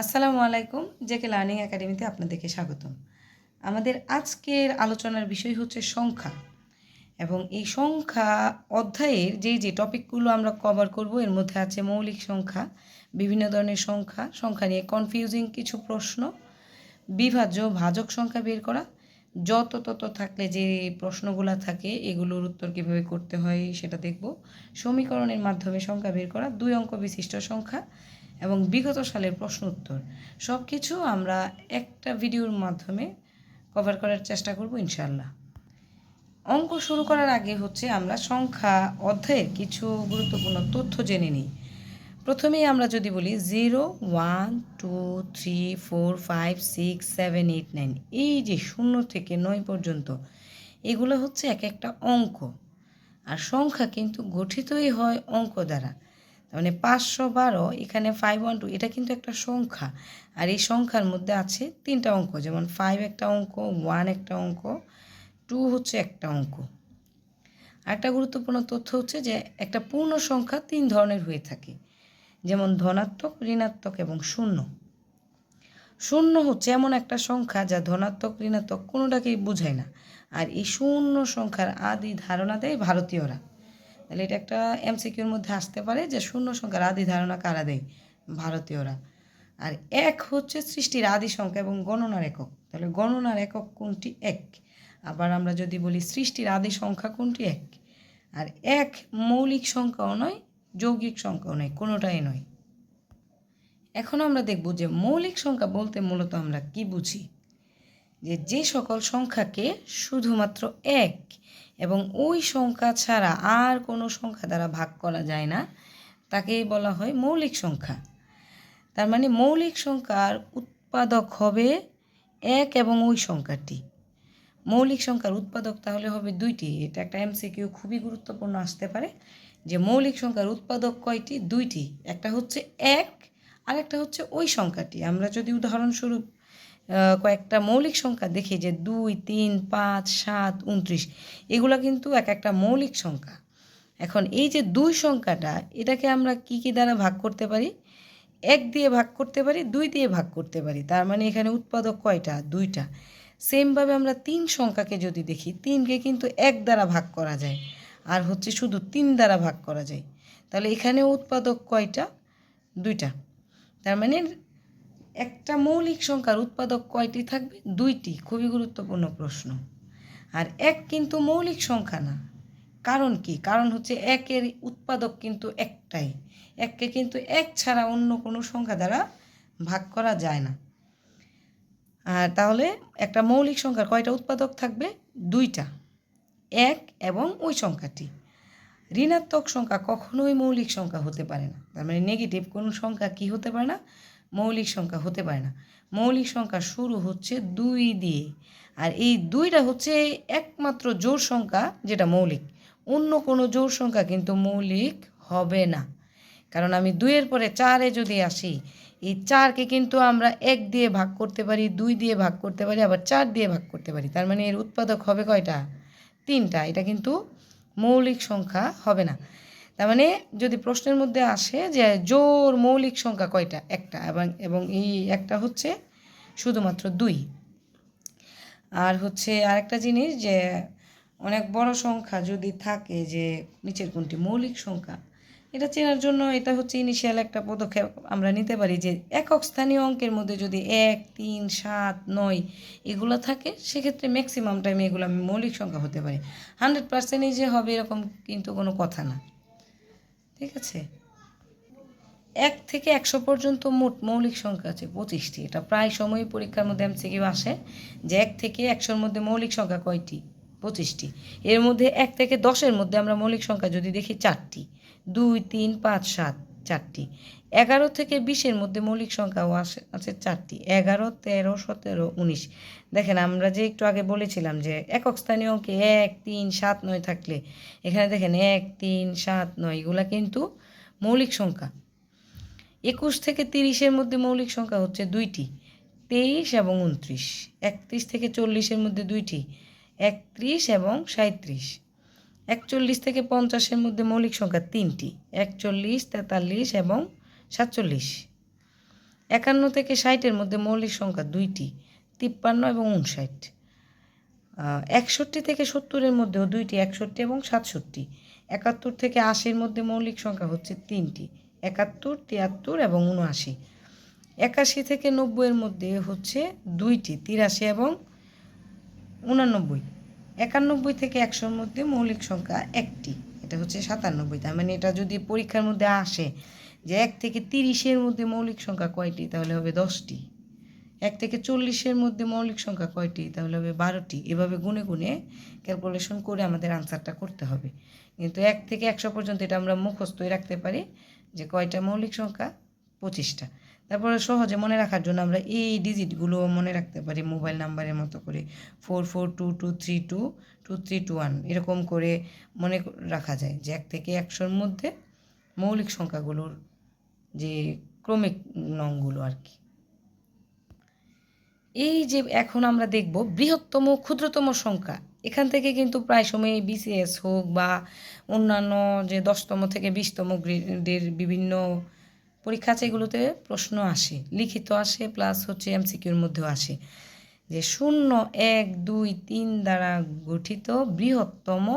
আসসালামু আলাইকুম, JK learning একাডেমিতে আপনাদেরকে স্বাগতম। আমাদের আজকের আলোচনার বিষয় হচ্ছে সংখ্যা, এবং এই সংখ্যা অধ্যায়ের যে টপিকগুলো আমরা কভার করব এর মধ্যে আছে মৌলিক সংখ্যা, বিভিন্ন ধরনের সংখ্যা, সংখ্যা নিয়ে কনফিউজিং কিছু প্রশ্ন, বিভাজ্য ভাজক সংখ্যা বের করা, যত তত থাকলে যে প্রশ্নগুলো থাকে এগুলোর উত্তর কীভাবে করতে হয় সেটা দেখব, সমীকরণের মাধ্যমে সংখ্যা বের করা, 2 অঙ্ক বিশিষ্ট সংখ্যা এবং বিগত সালের প্রশ্ন উত্তর, সব কিছু আমরা একটা ভিডিওর মাধ্যমে কভার করার চেষ্টা করব ইনশাআল্লাহ। অঙ্ক শুরু করার আগে আমরা সংখ্যা অধ্যায়ের কিছু গুরুত্বপূর্ণ তথ্য জেনে নিই। প্রথমেই আমরা যদি বলি 0, 1, 2, 3, 4, 5, 6, 7, 8, 9, এই যে 0 থেকে 9 পর্যন্ত এগুলো হচ্ছে এক একটা অঙ্ক, আর সংখ্যা কিন্তু গঠিতই হয় অঙ্ক দ্বারা। মানে 512, এখানে 512 এটা কিন্তু একটা সংখ্যা, আর এই সংখ্যার মধ্যে আছে 3টা অঙ্ক, যেমন 5 একটা অঙ্ক, 1 একটা অঙ্ক, 2 হচ্ছে একটা অঙ্ক। আরেকটা গুরুত্বপূর্ণ তথ্য হচ্ছে যে একটা পূর্ণ সংখ্যা 3 ধরনের হয়ে থাকে, যেমন ধনাত্মক, ঋণাত্মক এবং শূন্য। শূন্য হচ্ছে এমন একটা সংখ্যা যা ধনাত্মক ঋণাত্মক কোনোটাকেই বোঝায় না, আর এই শূন্য সংখ্যার আদি ধারণা দেয় ভারতীয়রা। তাহলে এটা একটা এমসিকিউর মধ্যে আসতে পারে যে শূন্য সংখ্যার আদি ধারণা কারা দেয়? ভারতীয়রা। আর এক হচ্ছে সৃষ্টির আদি সংখ্যা এবং গণনার একক। তাহলে গণনার একক কোনটি? এক। আবার আমরা যদি বলি সৃষ্টির আদি সংখ্যা কোনটি? এক। আর এক মৌলিক সংখ্যাও নয়, যৌগিক সংখ্যাও নয়, কোনোটাই নয়। এখন আমরা দেখব যে মৌলিক সংখ্যা বলতে মূলত আমরা কি বুঝি। যে সকল সংখ্যাকে শুধুমাত্র এক এবং ওই সংখ্যা ছাড়া আর কোনো সংখ্যা দ্বারা ভাগ করা যায় না, তাকেই বলা হয় মৌলিক সংখ্যা। তার মানে মৌলিক সংখ্যার উৎপাদক হবে এক এবং ওই সংখ্যাটি। মৌলিক সংখ্যার উৎপাদক তাহলে হবে দুইটি। এটা একটা এমসিকিউ খুবই গুরুত্বপূর্ণ আসতে পারে, যে মৌলিক সংখ্যার উৎপাদক কয়টি? দুইটি। একটা হচ্ছে এক, আর একটা হচ্ছে ওই সংখ্যাটি। আমরা যদি উদাহরণস্বরূপ কয়েকটা মৌলিক সংখ্যা দেখি, যে 2, 3, 5, 7, 29, এগুলো কিন্তু এক একটা মৌলিক সংখ্যা। এখন এই যে 2 সংখ্যাটা, এটাকে আমরা কি দ্বারা ভাগ করতে পারি? 1 দিয়ে ভাগ করতে পারি, 2 দিয়ে ভাগ করতে পারি। তার মানে এখানে উৎপাদক কয়টা? 2টা। সেমভাবে আমরা 3 সংখ্যাকে যদি দেখি, 3কে কিন্তু 1 দ্বারা ভাগ করা যায়, আর হচ্ছে শুধু 3 দ্বারা ভাগ করা যায়। তাহলে এখানে উৎপাদক কয়টা? 2টা। তার মানে একটা মৌলিক সংখ্যার উৎপাদক কয়টি থাকবে? 2টি। খুবই গুরুত্বপূর্ণ প্রশ্ন। আর এক কিন্তু মৌলিক সংখ্যা না। কারণ কি? কারণ হচ্ছে একের উৎপাদক কিন্তু একটাই। এককে কিন্তু এক ছাড়া অন্য কোনো সংখ্যা দ্বারা ভাগ করা যায় না। আর তাহলে একটা মৌলিক সংখ্যার কয়টা উৎপাদক থাকবে? 2টা, এক এবং ওই সংখ্যাটি। ঋণাত্মক সংখ্যা কখনোই মৌলিক সংখ্যা হতে পারে না। তার মানে নেগেটিভ কোনো সংখ্যা কি হতে পারে না? মৌলিক সংখ্যা হতে পারে না। মৌলিক সংখ্যা শুরু হচ্ছে 2 দিয়ে, আর এই 2টা হচ্ছে একমাত্র জোড় সংখ্যা যেটা মৌলিক। অন্য কোনো জোড় সংখ্যা কিন্তু মৌলিক হবে না। কারণ আমি 2-এর পরে 4-এ যদি আসি, এই 4কে কিন্তু আমরা 1 দিয়ে ভাগ করতে পারি, 2 দিয়ে ভাগ করতে পারি, আবার 4 দিয়ে ভাগ করতে পারি। তার মানে এর উৎপাদক হবে কয়টা? 3টা। এটা কিন্তু মৌলিক সংখ্যা হবে না। তার মানে যদি প্রশ্নের মধ্যে আসে যে জোড় মৌলিক সংখ্যা কয়টা? একটা, এবং এই একটা হচ্ছে শুধুমাত্র 2। আর হচ্ছে আরেকটা জিনিস, যে অনেক বড় সংখ্যা যদি থাকে, যে নিচের কোনটি মৌলিক সংখ্যা, এটা চেনার জন্য এটা হচ্ছে ইনিশিয়াল একটা পদক্ষেপ আমরা নিতে পারি, যে একক স্থানীয় অঙ্কের মধ্যে যদি 1, 3, 7, 9 এগুলো থাকে, সেক্ষেত্রে ম্যাক্সিমাম টাইমে এগুলো মৌলিক সংখ্যা হতে পারে। 100%ই যে হবে এরকম কিন্তু কোনো কথা না। ঠিক আছে? 1 থেকে 100 পর্যন্ত মোট মৌলিক সংখ্যা আছে 25টি। এটা প্রায় সময়ই পরীক্ষার মধ্যে এমসিকিউ আসে, যে 1 থেকে 100-র মধ্যে মৌলিক সংখ্যা কয়টি? 25টি। এর মধ্যে 1 থেকে 10-এর মধ্যে আমরা মৌলিক সংখ্যা যদি দেখি 4টি, 2, 3, 5, 7, 4টি। 11 থেকে 20-এর মধ্যে মৌলিক সংখ্যাও আছে 4টি, 11, 13, 17, 19। দেখেন আমরা যে একটু আগে বলেছিলাম যে একক স্থানীয় অঙ্কে 1, 3, 7, 9 থাকলে, এখানে দেখেন 1, 3, 7, 9 এগুলো কিন্তু মৌলিক সংখ্যা। 21 থেকে 30-এর মধ্যে মৌলিক সংখ্যা হচ্ছে 2টি, 23 এবং 29। 31 থেকে 40-এর মধ্যে 2টি, 31 এবং 37। 41 থেকে 50-এর মধ্যে মৌলিক সংখ্যা 3টি, 41, 43 এবং 47। 51 থেকে 60-এর মধ্যে মৌলিক সংখ্যা দুইটি, 53 এবং 59। 61 থেকে 70-এর মধ্যেও দুইটি, 61 এবং 67। 71 থেকে 80-এর মধ্যে মৌলিক সংখ্যা হচ্ছে তিনটি, 71, 73 এবং 79। 81 থেকে 90-এর মধ্যে হচ্ছে দুইটি, 83 এবং 89। 91 থেকে 100-এর মধ্যে মৌলিক সংখ্যা একটি, এটা হচ্ছে 97। তার মানে এটা যদি পরীক্ষার মধ্যে আসে যে 1 থেকে 30-এর মধ্যে মৌলিক সংখ্যা কয়টি, তাহলে হবে 10টি। 1 থেকে 40-এর মধ্যে মৌলিক সংখ্যা কয়টি, তাহলে হবে 12টি। এভাবে গুনে গুনে ক্যালকুলেশন করে আমাদের আনসারটা করতে হবে। কিন্তু 1 থেকে 100 পর্যন্ত এটা আমরা মুখস্থই রাখতে পারি যে কয়টা মৌলিক সংখ্যা, 25টা। তারপরে সহজে মনে রাখার জন্য আমরা এই ডিজিটগুলো মনে রাখতে পারি মোবাইল নাম্বারের মতো করে, 4422322321 এরকম করে মনে রাখা যায় যে 1 থেকে 100-এর মধ্যে মৌলিক সংখ্যাগুলোর যে ক্রমিক নংগুলো আর কি। এই যে এখন আমরা দেখব বৃহত্তম ক্ষুদ্রতম সংখ্যা। এখান থেকে কিন্তু প্রায় সময় বিসিএস হোক বা অন্যান্য যে 10তম থেকে 20তম গ্রেডের বিভিন্ন পরীক্ষা আছে এগুলোতে প্রশ্ন আসে, লিখিত আসে, প্লাস হচ্ছে এমসিকিউর মধ্যেও আসে যে 0, 1, 2, 3 দ্বারা গঠিত বৃহত্তম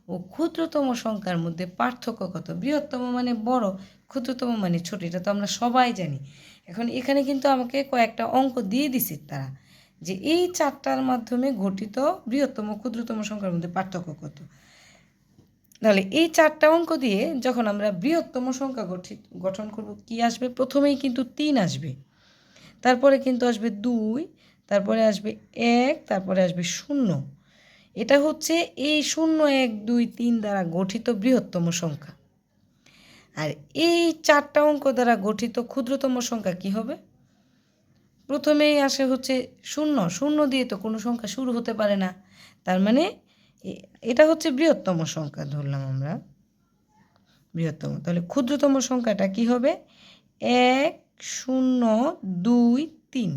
ও ক্ষুদ্রতম সংখ্যার মধ্যে পার্থক্য কত। বৃহত্তম মানে বড়, ক্ষুদ্রতম মানে ছোট, এটা তো আমরা সবাই জানি। এখন এখানে কিন্তু আমাকে কয়েকটা অঙ্ক দিয়ে দিছে তারা, যে এই 4টার মাধ্যমে গঠিত বৃহত্তম ক্ষুদ্রতম সংখ্যার মধ্যে পার্থক্য কত। তাহলে এই 4টা অঙ্ক দিয়ে যখন আমরা বৃহত্তম সংখ্যা গঠন করব, কি আসবে? প্রথমেই কিন্তু 3 আসবে, তারপরে কিন্তু আসবে 2, তারপরে আসবে 1, তারপরে আসবে 0। এটা হচ্ছে এই 0, 1, 2, 3 দ্বারা গঠিত বৃহত্তম সংখ্যা। আর এই 4টা অঙ্ক দ্বারা গঠিত ক্ষুদ্রতম সংখ্যা কি হবে? প্রথমেই আসে হচ্ছে 0, 0 দিয়ে তো কোনো সংখ্যা শুরু হতে পারে না, তার মানে এটা হচ্ছে বৃহত্তম সংখ্যা ধরলাম আমরা, বৃহত্তম। তাহলে ক্ষুদ্রতম সংখ্যাটা কি হবে? 1, 0, 2, 3,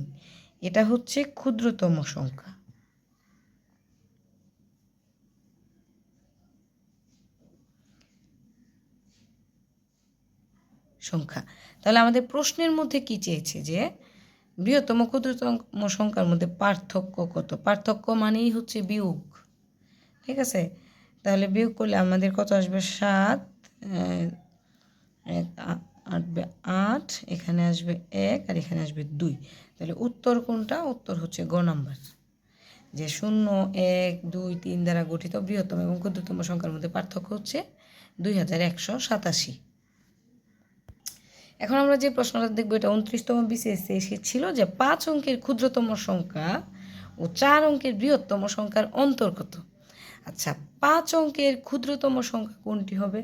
এটা হচ্ছে ক্ষুদ্রতম সংখ্যা। তাহলে আমাদের প্রশ্নের মধ্যে কি চেয়েছে যে বৃহত্তম ক্ষুদ্রতম সংখ্যার মধ্যে পার্থক্য কত। পার্থক্য মানেই হচ্ছে বিয়োগ, ঠিক আছে? তাহলে বিয়োগ করলে আমাদের কত আসবে? 7, আসবে 8, এখানে আসবে 1 আর এখানে আসবে 2। তাহলে উত্তর কোনটা? উত্তর হচ্ছে গ নাম্বার, যে 0, 1, 2, 3 দ্বারা গঠিত বৃহত্তম এবং ক্ষুদ্রতম সংখ্যার মধ্যে পার্থক্য হচ্ছে 2187। এখন আমরা যে প্রশ্নটা দেখব এটা 29তম বিসিএসে এসেছিল, যে 5 অঙ্কের ক্ষুদ্রতম সংখ্যা ও 4 অঙ্কের বৃহত্তম সংখ্যার অন্তর কত। আচ্ছা, 5 অঙ্কের ক্ষুদ্রতম সংখ্যা কোনটি হবে?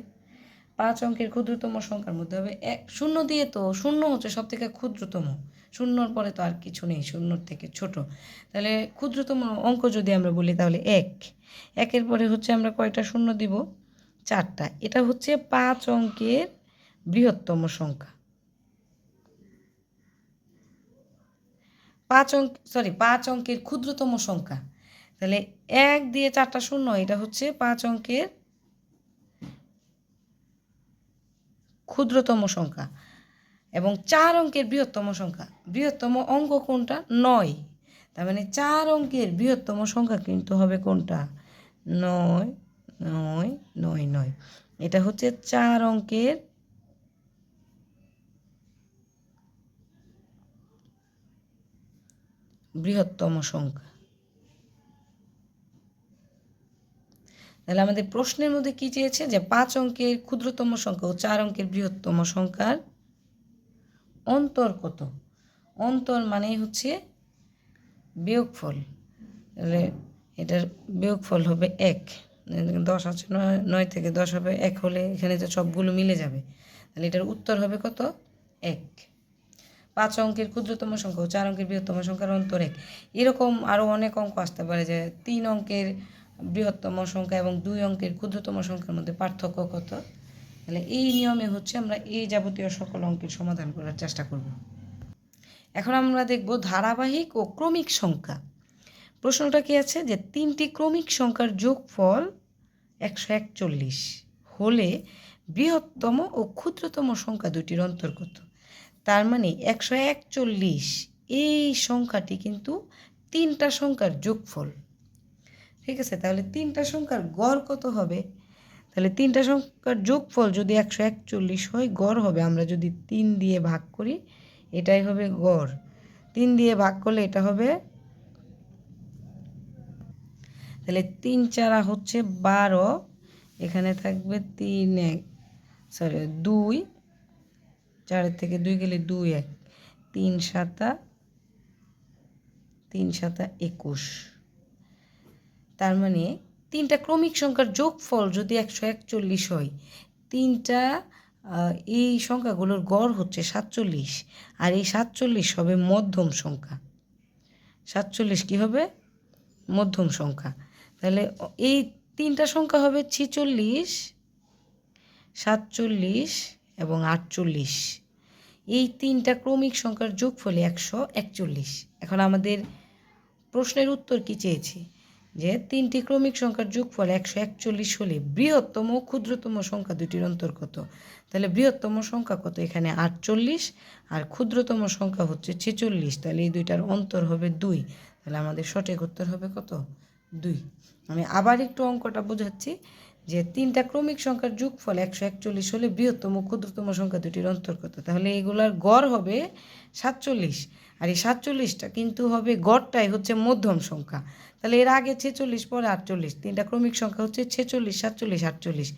5 অঙ্কের ক্ষুদ্রতম সংখ্যার মধ্যে হবে 0 দিয়ে, তো 0 হচ্ছে সব থেকে ক্ষুদ্রতম, 0-র পরে তো আর কিছু নেই 0-র থেকে ছোট। তাহলে ক্ষুদ্রতম অঙ্ক যদি আমরা বলি তাহলে 1, 1-এর পরে হচ্ছে আমরা কয়টা 0 দিব? 4টা। এটা হচ্ছে 5 অঙ্কের বৃহত্তম সংখ্যা। 5 অঙ্কের ক্ষুদ্রতম সংখ্যা। তাহলে 1 দিয়ে 4টা 0, এটা হচ্ছে 5 অঙ্কের ক্ষুদ্রতম সংখ্যা। এবং 4 অঙ্কের বৃহত্তম সংখ্যা, বৃহত্তম অঙ্ক কোনটা? 9। তার মানে 4 অঙ্কের বৃহত্তম সংখ্যা কিন্তু হবে কোনটা? 9, 9, 9, 9। এটা হচ্ছে 4 অঙ্কের বৃহত্তম সংখ্যা। তাহলে আমাদের প্রশ্নের মধ্যে কি চেয়েছে? যে 5 অঙ্কের ক্ষুদ্রতম সংখ্যা ও 4 অঙ্কের বৃহত্তম সংখ্যার অন্তর কত। অন্তর মানেই হচ্ছে বিয়োগফল। তাহলে এটার বিয়োগফল হবে 1। 10 আছে, 9 থেকে 10 হবে 1 হলে এখানে তো সবগুলো মিলে যাবে। তাহলে এটার উত্তর হবে কত? 1। 5 অঙ্কের ক্ষুদ্রতম সংখ্যা ও 4 অঙ্কের বৃহত্তম সংখ্যার অন্তর 1। এরকম আরও অনেক অঙ্ক আসতে পারে, যে 3 অঙ্কের বৃহত্তম সংখ্যা এবং 2 অঙ্কের ক্ষুদ্রতম সংখ্যার মধ্যে পার্থক্য কত। তাহলে এই নিয়মে হচ্ছে আমরা এই যাবতীয় সকল অঙ্কের সমাধান করার চেষ্টা করব। এখন আমরা দেখব ধারাবাহিক ও ক্রমিক সংখ্যা। প্রশ্নটা কি আছে? যে 3টি ক্রমিক সংখ্যার যোগফল 141 হলে বৃহত্তম ও ক্ষুদ্রতম সংখ্যা দুটির অন্তর কত। তার মানে 141 এই সংখ্যাটি কিন্তু তিনটা সংখ্যার যোগফল। ঠিক আছে, তাহলে তিনটা সংখ্যার গড় কত হবে? তাহলে তিনটা সংখ্যার যোগফল যদি 141 হয়, গড় হবে, আমরা যদি 3 দিয়ে ভাগ করি এটাই হবে গড়। 3 দিয়ে ভাগ করলে এটা হবে, তাহলে 3 4 হচ্ছে 12, এখানে থাকবে 2, 4 থেকে 2 গেলে 2 1, 3 7 21। তার মানে তিনটা ক্রমিক সংখ্যার যোগফল যদি 141 হয়, তিনটা এই সংখ্যাগুলোর গড় হচ্ছে 47, আর এই 47 হবে মধ্যম সংখ্যা। 47 কি হবে? মধ্যম সংখ্যা। তাহলে এই তিনটা সংখ্যা হবে 46, 47 এবং 48। এই তিনটা ক্রমিক সংখ্যার যোগফলে 141। এখন আমাদের প্রশ্নের উত্তর কি চেয়েছি, যে তিনটি ক্রমিক সংখ্যার যোগফল 141 হলে বৃহত্তম ও ক্ষুদ্রতম সংখ্যা দুটির অন্তর কত? তাহলে বৃহত্তম সংখ্যা কত? এখানে 48, আর ক্ষুদ্রতম সংখ্যা হচ্ছে 46, তাহলে এই দুইটার অন্তর হবে 2। তাহলে আমাদের সঠিক উত্তর হবে কত? 2। আমি আবার একটু অঙ্কটা বোঝাচ্ছি, যে তিনটা ক্রমিক সংখ্যার যোগফল 141 হলে বৃহত্তম ও ক্ষুদ্রতম সংখ্যা দুটির অন্তর কত? তাহলে এগুলার গড় হবে 47, আর এই 47টা কিন্তু হবে, গড়টাই হচ্ছে মধ্যম সংখ্যা। তাহলে এর আগে 46, পরে 48, তিনটা ক্রমিক সংখ্যা হচ্ছে 46, 47, 48।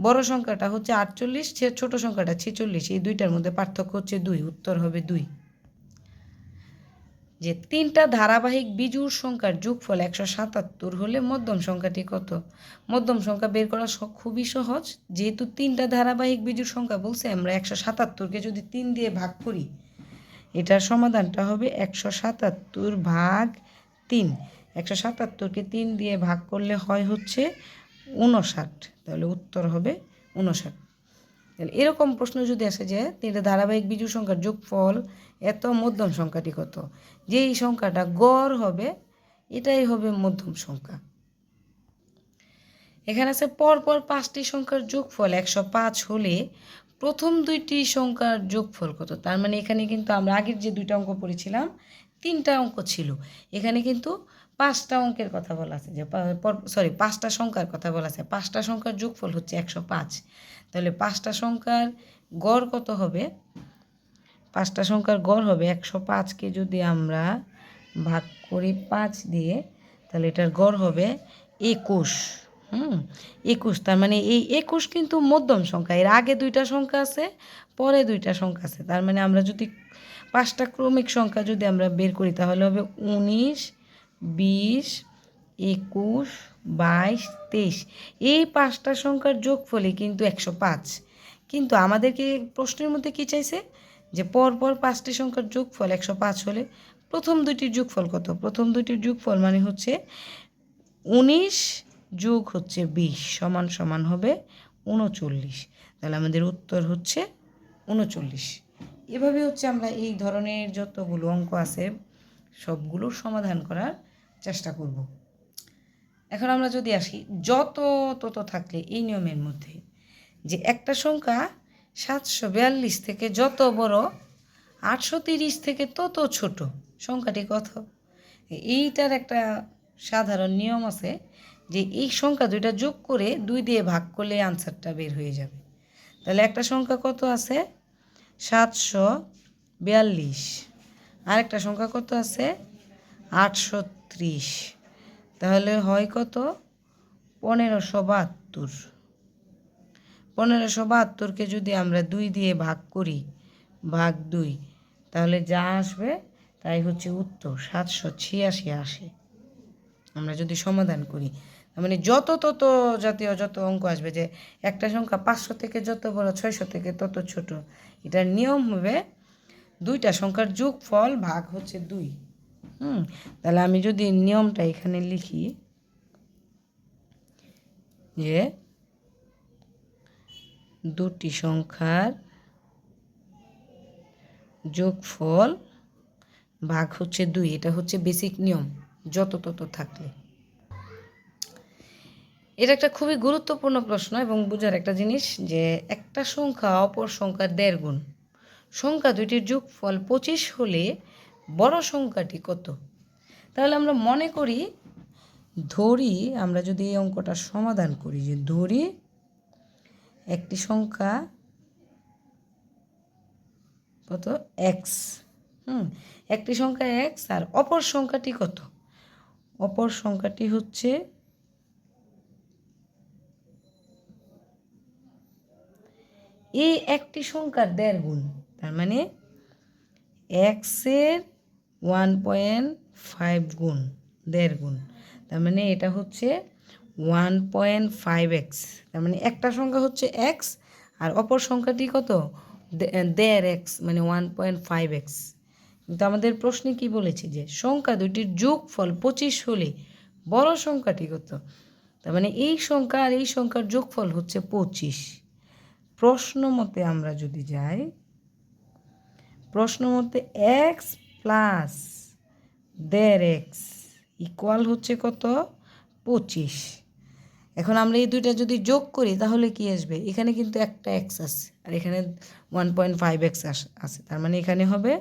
বড় সংখ্যাটা হচ্ছে 48, ছোট সংখ্যাটা 46, এই দুইটার মধ্যে পার্থক্য হচ্ছে 2, উত্তর হবে 2। যে তিনটা ধারাবাহিক বিজোড় সংখ্যার যোগফল 177 হলে মধ্যম সংখ্যাটি কত? মধ্যম সংখ্যা বের করা খুবই সহজ, যেহেতু তিনটা ধারাবাহিক বিজোড় সংখ্যা বলছে, আমরা 177কে যদি 3 দিয়ে ভাগ করি, এটার সমাধানটা হবে 177 ভাগ 3। 177কে 3 দিয়ে ভাগ করলে হয় হচ্ছে 59, তাহলে উত্তর হবে 59। তাহলে এরকম প্রশ্ন যদি আসে যে তিনটা ধারাবাহিক বিজোড় সংখ্যার যোগফল এত, মধ্যম সংখ্যাটি কত? যেই সংখ্যাটা গড় হবে এটাই হবে মধ্যম সংখ্যা। এখানে আছে পরপর 5টি সংখ্যার যোগফল 105 হলে প্রথম দুইটি সংখ্যার যোগফল কত? তার মানে এখানে কিন্তু আমরা আগের যে দুইটা অঙ্ক পড়েছিলাম 3টা অঙ্ক ছিল, এখানে কিন্তু 5টা অঙ্কের কথা বলা আছে, যে 5টা সংখ্যার কথা বলা আছে। 5টা সংখ্যার যোগফল হচ্ছে 105, তাহলে 5টা সংখ্যার গড় কত হবে? 5টা সংখ্যার গড় হবে 105কে যদি আমরা ভাগ করি 5 দিয়ে, তাহলে এটার গড় হবে 21। 21, তার মানে এই 21 কিন্তু মধ্যম সংখ্যা। এর আগে দুইটা সংখ্যা আছে, পরে দুইটা সংখ্যা আছে, তার মানে আমরা যদি 5টা ক্রমিক সংখ্যা যদি আমরা বের করি, তাহলে হবে 19, 20, 21, 22, 23। এই 5টা সংখ্যার যোগফলে কিন্তু 105। কিন্তু আমাদেরকে প্রশ্নের মধ্যে কি চাইছে, যে পরপর 5টি সংখ্যার যোগফল 105 হলে প্রথম দুইটির যোগফল কত? প্রথম দুইটির যোগফল মানে হচ্ছে 19 যোগ হচ্ছে 20 সমান সমান হবে 39। তাহলে আমাদের উত্তর হচ্ছে 39। এভাবে হচ্ছে আমরা এই ধরনের যতগুলো অঙ্ক আছে সবগুলোর সমাধান করার চেষ্টা করব। এখন আমরা যদি আসি যত তত থাকলে, এই নিয়মের মধ্যে যে একটা সংখ্যা 742 থেকে যত বড়, 830 থেকে তত ছোট, সংখ্যাটি কত? এইটার একটা সাধারণ নিয়ম আছে, যে এই সংখ্যা দুইটা যোগ করে 2 দিয়ে ভাগ করলে আনসারটা বের হয়ে যাবে। তাহলে একটা সংখ্যা কত আছে? 742, আরেকটা সংখ্যা কত আছে? 830, তাহলে হয় কত? 1572। 1572কে যদি আমরা 2 দিয়ে ভাগ করি, ভাগ 2, তাহলে যা আসবে তাই হচ্ছে উত্তর, 786 আসে। আমরা যদি সমাধান করি, তার মানে যত তত জাতীয় যত অঙ্ক আসবে, যে একটা সংখ্যা 500 থেকে যত বড়, 600 থেকে তত ছোট, এটার নিয়ম হবে দুইটা সংখ্যার যোগফল ভাগ হচ্ছে 2। তাহলে আমি যদি নিয়মটা এখানে লিখি, যে দুটি সংখ্যার যোগফল ভাগ হচ্ছে 2, এটা হচ্ছে বেসিক নিয়ম যত তত থাকলে। এটা একটা খুবই গুরুত্বপূর্ণ প্রশ্ন এবং বোঝার একটা জিনিস, যে একটা সংখ্যা অপর সংখ্যার 1.5 গুণ, সংখ্যা দুইটির যোগফল 25 হলে বড় সংখ্যাটি কত? তাহলে আমরা মনে করি, ধরি আমরা যদি এই অঙ্কটা সমাধান করি, যে ধরি একটি সংখ্যা কত এক্স, একটি সংখ্যা এক্স আর অপর সংখ্যাটি কত? অপর সংখ্যাটি হচ্ছে এই একটি সংখ্যার 1.5 গুণ, তার মানে এক্সের 1.5 গুণ, 1.5 গুণ, তার মানে এটা হচ্ছে 1.5x। তার মানে একটা সংখ্যা হচ্ছে এক্স আর অপর সংখ্যাটি কত? 1.5x, মানে 1.5x। কিন্তু আমাদের প্রশ্নে কি বলেছে, যে সংখ্যা দুটির যোগফল 25 হলে বড় সংখ্যাটি কত? তার মানে এই সংখ্যা আর এই সংখ্যার যোগফল হচ্ছে 25। প্রশ্ন মতে আমরা যদি যাই, প্রশ্ন মতে এক্স প্লাস 1.5x ইকুয়াল হচ্ছে কত? 25। এখন আমরা এই দুইটা যদি যোগ করি তাহলে কি আসবে? এখানে কিন্তু একটা এক্স আছে আর এখানে 1.5x আছে, তার মানে এখানে হবে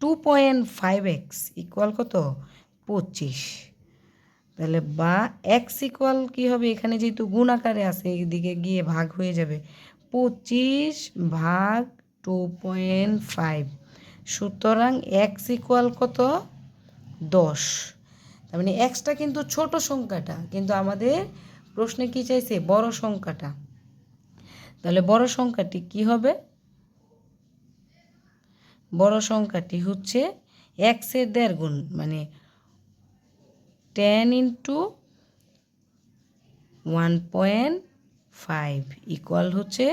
2.5x ইকুয়াল কত? 25। তাহলে বা এক্স ইকুয়াল কী হবে? এখানে যেহেতু গুণ আকারে আছে, এইদিকে গিয়ে ভাগ হয়ে যাবে, 25 ভাগ 2.5। সুতরাং এক্স ইকুয়াল কত? 10। তার মানে এক্সটা কিন্তু ছোট সংখ্যাটা, কিন্তু আমাদের প্রশ্নে কি চাইছে? বড় সংখ্যাটা। তাহলে বড় সংখ্যাটি কি হবে? বড় সংখ্যাটি হচ্ছে এক্সের 1.5 গুণ, মানে 10 × 1.5 ইকুয়াল হচ্ছে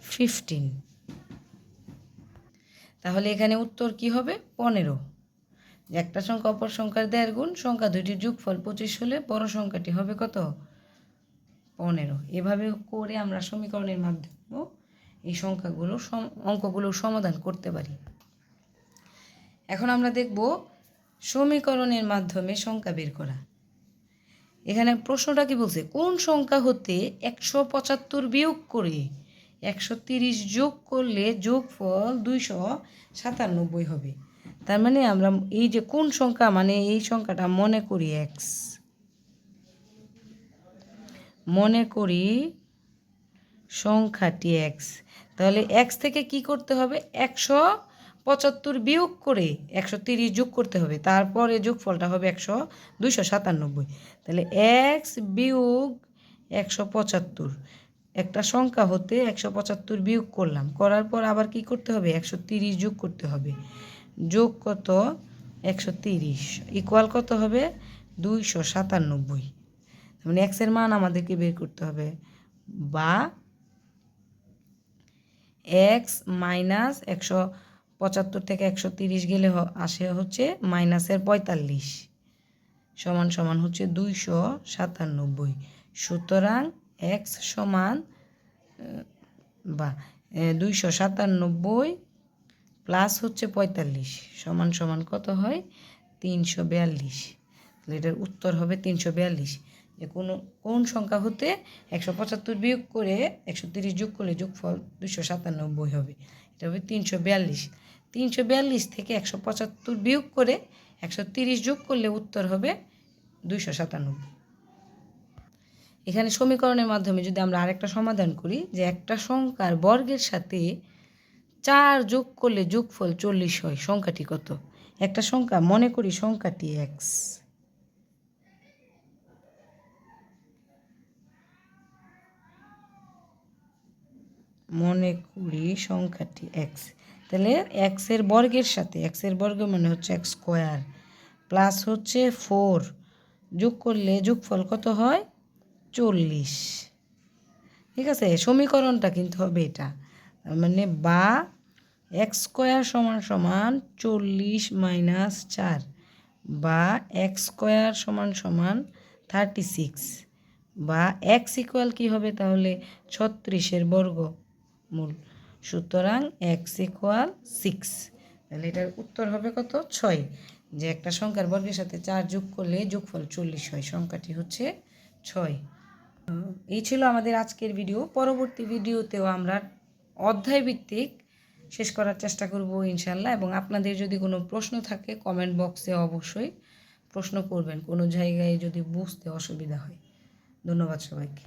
15। তাহলে এখানে উত্তর কি হবে? 15। একটা সংখ্যা অপর সংখ্যার 1.5 গুণ, সংখ্যা দুইটির যোগফল 25 হলে বড় সংখ্যাটি হবে কত? 15। এভাবে করে আমরা সমীকরণের মাধ্যমেও এই সংখ্যাগুলো অঙ্কগুলো সমাধান করতে পারি। এখন আমরা দেখব সমীকরণের মাধ্যমে সংখ্যা বের করা। এখানে প্রশ্নটা কি বলছে? কোন সংখ্যা হতে 175 বিয়োগ করে 130 যোগ করলে যোগফল 297 হবে? তার মানে আমরা এই যে কোন সংখ্যা, মানে এই সংখ্যাটা মনে করি এক্স, মনে করি সংখ্যাটি এক্স। তাহলে এক্স থেকে কি করতে হবে? 175 বিয়োগ করে 130 যোগ করতে হবে, তারপরে যোগফলটা হবে 297। তাহলে এক্স বিয়োগ 175, একটা সংখ্যা হতে 175 বিয়োগ করলাম, করার পর আবার কি করতে হবে? 130 যোগ করতে হবে। যোগ কত? 130 ইকুয়াল কত হবে? 297। মানে এক্সের মান আমাদেরকে বের করতে হবে, বা এক্স মাইনাস 175 থেকে 130 গেলে আসে হচ্ছে -45 সমান সমান হচ্ছে 297। সুতরাং এক্স সমান বা 297 প্লাস হচ্ছে 45 সমান সমান কত হয়? 342। তাহলে এটার উত্তর হবে 342। যে কোন সংখ্যা হতে 175 বিয়োগ করে 130 যোগ করলে যোগফল 297 হবে? এটা হবে 342। 342 থেকে 175 বিয়োগ করে 130 যোগ করলে উত্তর হবে 297। এখানে সমীকরণের মাধ্যমে যদি আমরা আরেকটা সমাধান করি, যে একটা সংখ্যার বর্গের সাথে 4 যোগ করলে যোগফল 40 হয়, সংখ্যাটি কত? একটা সংখ্যা মনে করি সংখ্যাটি এক্স, মনে করি সংখ্যাটি এক্স। তাহলে এক্সের বর্গের সাথে, এক্সের বর্গ মানে হচ্ছে এক্স স্কোয়ার, প্লাস হচ্ছে 4 যোগ করলে যোগফল কত হয়? 40। ঠিক আছে, সমীকরণটা কিন্তু হবে এটা, মানে বা এক্স স্কোয়ার সমান সমান 40 - 4, বা এক্স স্কোয়ার সমান সমান 36, বা এক্স ইকুয়াল কী হবে তাহলে? 36-এর বর্গমূল। সুতরাং এক্স ইকুয়াল 6। তাহলে এটার উত্তর হবে কত? 6। যে একটা সংখ্যার বর্গের সাথে 4 যোগ করলে যোগফল 40 হয়, সংখ্যাটি হচ্ছে 6। এই ছিল আমাদের আজকের ভিডিও। পরবর্তী ভিডিওতেও আমরা অধ্যায়ভিত্তিক শেষ করার চেষ্টা করব ইনশাল্লাহ। এবং আপনাদের যদি কোনো প্রশ্ন থাকে কমেন্ট বক্সে অবশ্যই প্রশ্ন করবেন, কোনো জায়গায় যদি বুঝতে অসুবিধা হয়। ধন্যবাদ সবাইকে।